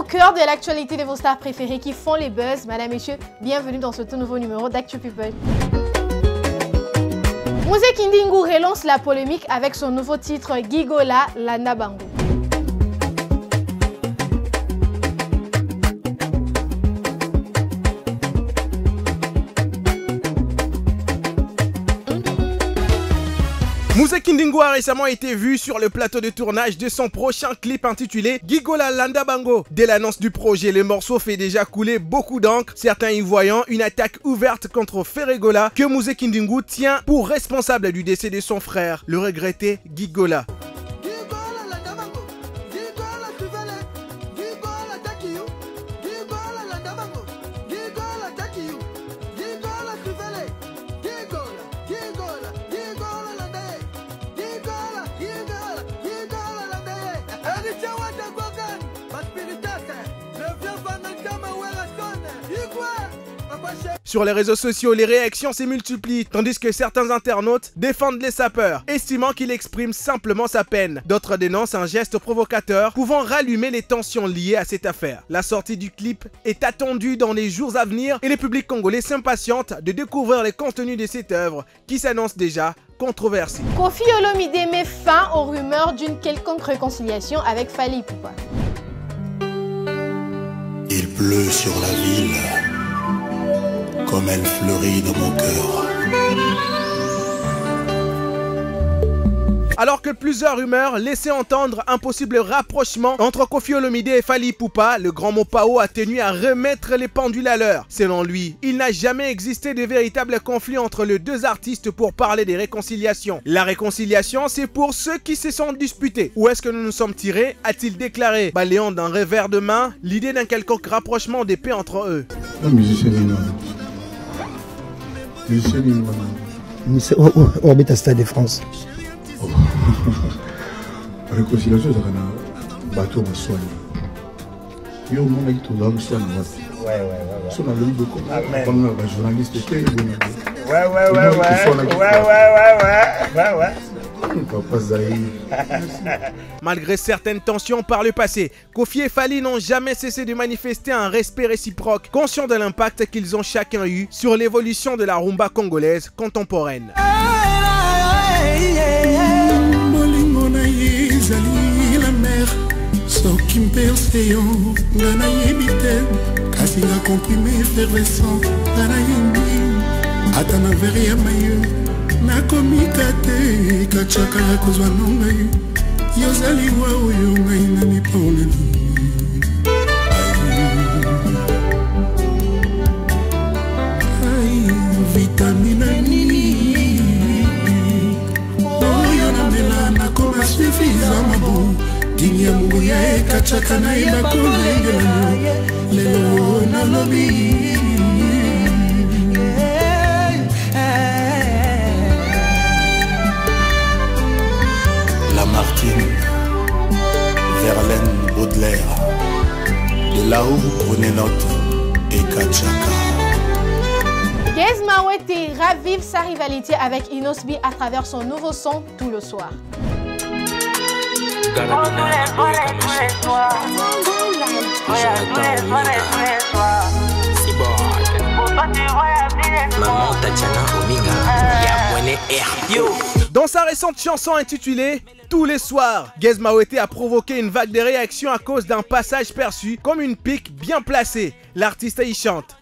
au cœur de l'actualité de vos stars préférées qui font les buzz. Madame, messieurs, bienvenue dans ce tout nouveau numéro d'Actu People. Mose Kindingu relance la polémique avec son nouveau titre Gigola Landa Bango. Mose Kindingu a récemment été vu sur le plateau de tournage de son prochain clip intitulé Gigola Landa Bango. Dès l'annonce du projet, le morceau fait déjà couler beaucoup d'encre, certains y voyant une attaque ouverte contre Ferregola que Mose Kindingu tient pour responsable du décès de son frère, le regretté Gigola. Sur les réseaux sociaux, les réactions se multiplient, tandis que certains internautes défendent les sapeurs, estimant qu'il exprime simplement sa peine. D'autres dénoncent un geste provocateur pouvant rallumer les tensions liées à cette affaire. La sortie du clip est attendue dans les jours à venir et le public congolais s'impatiente de découvrir les contenus de cette œuvre qui s'annonce déjà controversée. Koffi Olomide met fin aux rumeurs d'une quelconque réconciliation avec Fally Ipupa. Il pleut sur la ville comme elle fleurit dans mon cœur. Alors que plusieurs rumeurs laissaient entendre un possible rapprochement entre Koffi Olomide et Fally Ipupa, le grand Mopao a tenu à remettre les pendules à l'heure. Selon lui, il n'a jamais existé de véritable conflit entre les deux artistes pour parler des réconciliations. La réconciliation, c'est pour ceux qui se sont disputés. Où est-ce que nous nous sommes tirés, a-t-il déclaré, balayant d'un revers de main l'idée d'un quelconque rapprochement des paix entre eux. On habite à Stade de France. Réconciliation, c'est un bateau de soin. Il y a un moment qui tourne soin. Ouais. Si on a le beaucoup, on a journaliste qui ouais. Malgré certaines tensions par le passé, Koffi et Fally n'ont jamais cessé de manifester un respect réciproque, conscients de l'impact qu'ils ont chacun eu sur l'évolution de la rumba congolaise contemporaine. Nakomikate kachaka ya kozwa nongai yozali wa oyo ngai nani paulani ai vitamina nini oyo namela nakoma suffisama bon dinya mungu ya kachaka na ina kolengela lelo nalobi. Martine, Verlaine, Baudelaire, de là où vous prenez note, et Kachaka. Gez Mawete ravive sa rivalité avec Inosbi à travers son nouveau son Tout le soir. Maman Tatiana Ominga, Yamwene Yo. Dans sa récente chanson intitulée Tous les soirs, Gez Mawete a provoqué une vague de réactions à cause d'un passage perçu comme une pique bien placée. L'artiste y chante.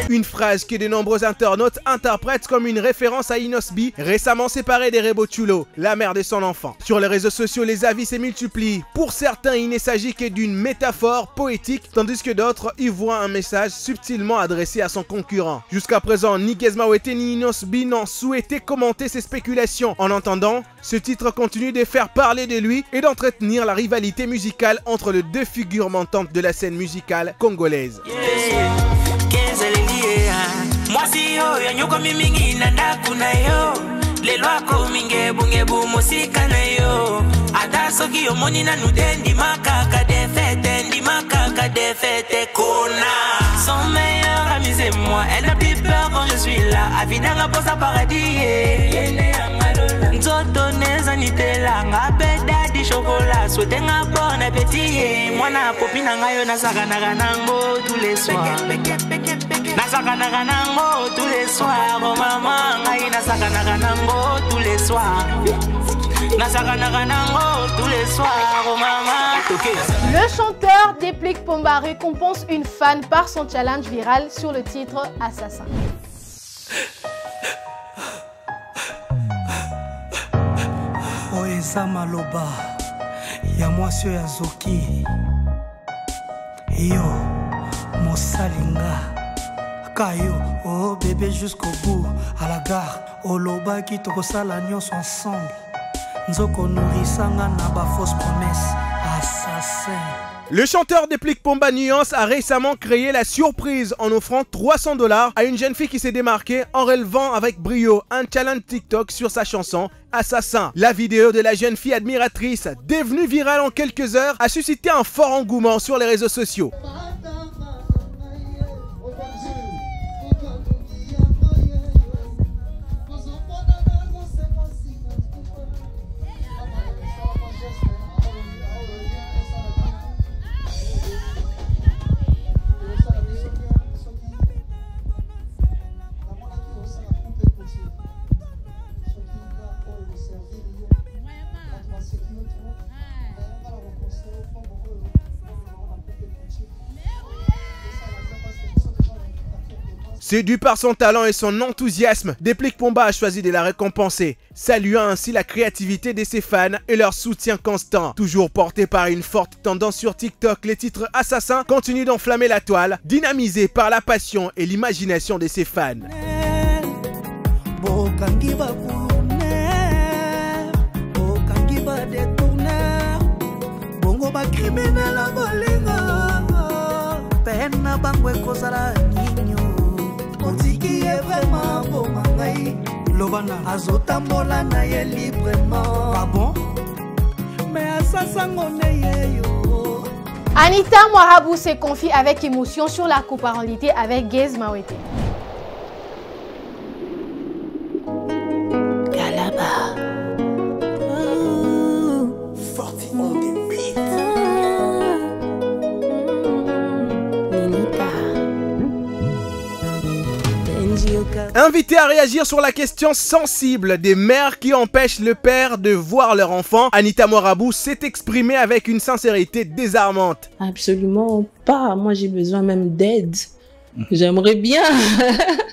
Une phrase que de nombreux internautes interprètent comme une référence à Inosbi, récemment séparé des Rebochulo, la mère de son enfant. Sur les réseaux sociaux, les avis se multiplient. Pour certains, il ne s'agit que d'une métaphore poétique, tandis que d'autres y voient un message subtilement adressé à son concurrent. Jusqu'à présent, ni Gez Mawete ni Inosbi n'ont souhaité commenter ces spéculations. En entendant, ce titre continue de faire parler de lui et d'entretenir la rivalité musicale entre les deux figures montantes de la scène musicale congolaise. Mwasi yo yanyuko mimingi na ndaku na yo lelo ako mingebu ngebu musika na yo ata soki omoni na nudendi makaka def fête, ndi makaka défaite Kona. Son meilleur ami c'est moi, elle n'a plus peur quand je suis là. Avinanga pour sa paradis. Nzoto neza nitelanga beda di chocolat. Souhaite un bon appétit. Moi na popina ngayo na sakana nango tous les soirs. Na sakana nango tous les soirs. Oh maman ngayo na sakana nango tous les soirs. Na sakana nango tous les soirs. Oh maman. Le chanteur Deplik Pomba récompense une fan par son challenge viral sur le titre Assassin. Oeza maloba ya mwasi ya Zoki yo mosalinga kayo oh bébé jusqu'au bout à la gare oloba ki tokosala nyonso ensemble nzoko nourisanga na ba fausse promesse assassin. Le chanteur Deplik Pomba Nuance a récemment créé la surprise en offrant 300 $ à une jeune fille qui s'est démarquée en relevant avec brio un challenge TikTok sur sa chanson Assassin. La vidéo de la jeune fille admiratrice, devenue virale en quelques heures, a suscité un fort engouement sur les réseaux sociaux. Séduit par son talent et son enthousiasme, Deplik Pomba a choisi de la récompenser, saluant ainsi la créativité de ses fans et leur soutien constant. Toujours porté par une forte tendance sur TikTok, les titres Assassin continuent d'enflammer la toile, dynamisés par la passion et l'imagination de ses fans. Lobana azotambola na ye librement. Ah bon? Mais assassin yo. Anita Moirabou se confie avec émotion sur la coparentalité avec Gez Mawete. Galaba. Invité à réagir sur la question sensible des mères qui empêchent le père de voir leur enfant, Anita Moirabou s'est exprimée avec une sincérité désarmante. Absolument pas, moi j'ai besoin même d'aide. J'aimerais bien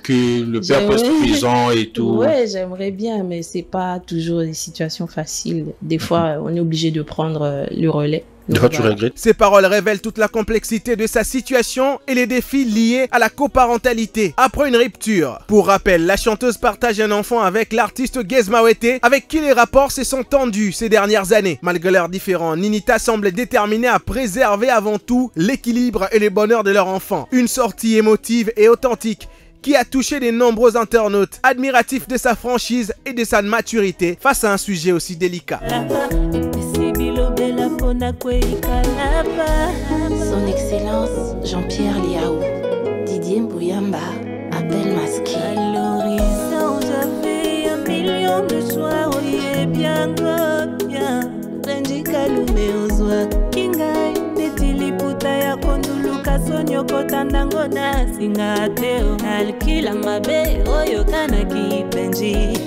que le père passe prison et tout. Ouais, j'aimerais bien, mais c'est pas toujours des situations faciles. Des fois, on est obligé de prendre le relais. Des fois, tu regrettes. Ces paroles révèlent toute la complexité de sa situation et les défis liés à la coparentalité après une rupture. Pour rappel, la chanteuse partage un enfant avec l'artiste Gez Mawete, avec qui les rapports se sont tendus ces dernières années. Malgré leurs différends, Ninita semble déterminée à préserver avant tout l'équilibre et le bonheur de leur enfant. Une sortie émotive et authentique qui a touché de nombreux internautes admiratifs de sa franchise et de sa maturité face à un sujet aussi délicat. Son Excellence Jean-Pierre Liaou, Didier Mbouyamba, appelle masqué. À l'horizon, j'avais 1 million de choix, oui, bien, bien. Renji Kalume ozwa kingai, netili puta ya konduluka sonyo kotandango na singateo. Alkila mabe oyo kanaki benji,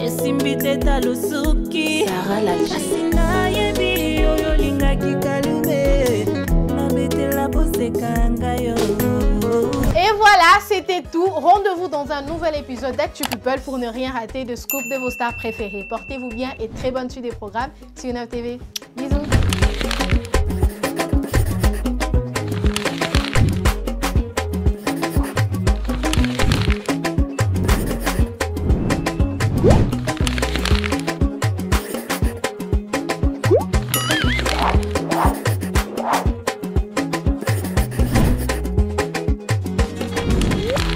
esimbite talusuki. Sarah Lalji. Asina yebi oyo lingaki Kalume, nabete la pose kangayo. Et voilà, c'était tout. Rendez-vous dans un nouvel épisode d'Actu People pour ne rien rater de scoop de vos stars préférées. Portez-vous bien et très bonne suite des programmes sur Younow TV. Bisous.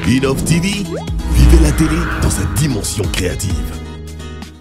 Younow TV, vivez la télé dans sa dimension créative.